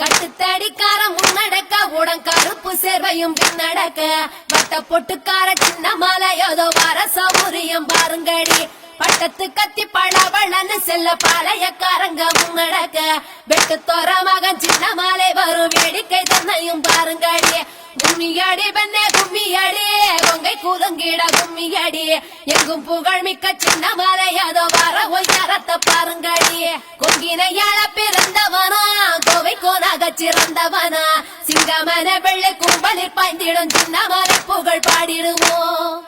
கட்டுத்தடிக்கார முன்னடக்க உடன் கருப்பு சேர்வையும் பின்னடக்க வட்ட பொட்டுக்கார சின்ன மாலை ஏதோ வர சௌரியம் பாருங்கடி பட்டத்து கத்தி பழவளன்னு செல்ல பாளையக்காரங்க முன்னடக்க வெட்டு தோற மகன் சின்ன மாலை வரும் வேடிக்கை தன்னையும் பாருங்கடி கும்மியடி பெண்ணே கும்மியடி கொங்கை கூதங்கிட கும்மியடி எங்கும் புகழ் மிக்க சின்ன மாலை ஏதோ வர ஒய்யாரத்தை பாருங்கடி கொங்கினையாள பிறந்தவனா கோவை கோனாக சிறந்தவனா சிங்கமன வெள்ளை கும்பலில் பாய்ந்திடும் சின்ன மாலை புகழ் பாடிடுவோம்.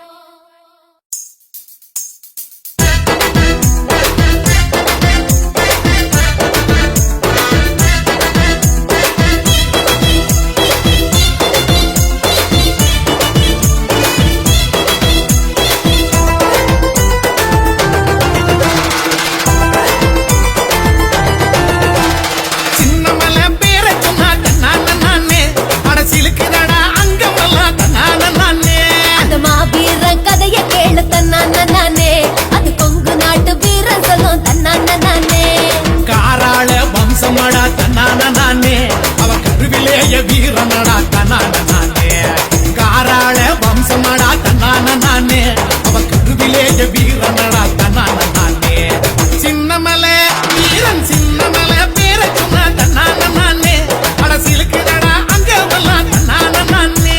வீரனடா தன்னான நானே காராள வம்சமடா தன்னான நானே அவ கருவிலேய வீரனடா தன்னான நானே சின்னமல வீரன் சின்னமல பேர சொன்ன தன்னான நானே அட சிலுக்குடா அங்க வரலாம் தன்னான நானே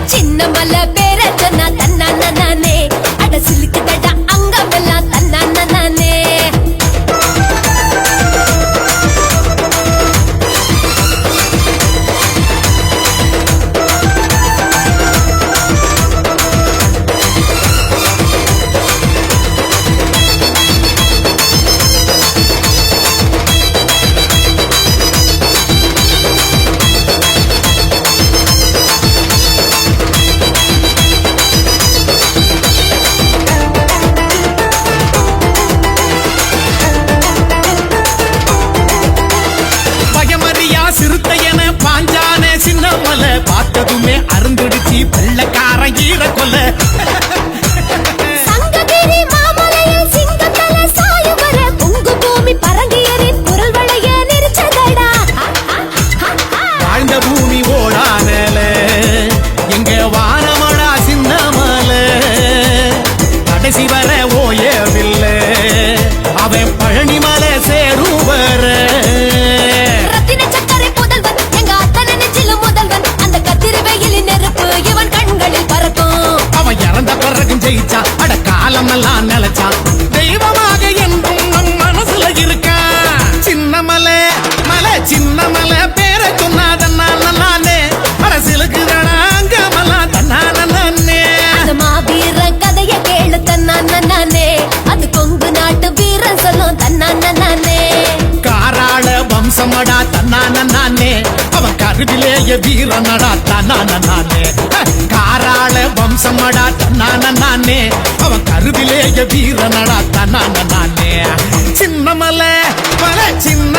சின்னமல்ல பேர சொன்னா தன்னான நானே அட சிலுக்குதடா அங்கமெல்லாம் தன்னான நானே. பார்த்ததுமே அருந்துடுச்சி வெள்ளக்கார ஈர கொல்ல சங்ககிரி மாமலையில் சிங்கத்தல சாயுவர பொங்கு பூமி பரங்கியரின் குரல் வளைய நெரிச்சதடா வாழ்ந்த பூமி ஓடானல எங்க வானமடா சின்னமல கடைசி வர ஓயவில்லை அவன் பழனிமலை சேருவர ஜெயிச்சா அட காலமெல்லாம் நிலைச்சா தெய்வமாக என்றும் நம் மனசுல இருக்கா சின்னமல மலை சின்னமல பேர சொன்னாதன்னால நானே அரசியலுக்குதானா அங்கமெல்லாம் தன்னான நானே அந்த மாவீர கதைய கேளு தன்னான நானே அது கொங்கு நாட்டு வீரன் சொல்லும் தன்னான நானே காராள வம்சமடா தன்னான நானே அவன் கருவிலேய வீரனடா தன்னான நானே காராள வம்சமடா தன்னான நானே அவன் கருவிலேய வீரனடா தன்னான நானே சின்னமல பல சின்ன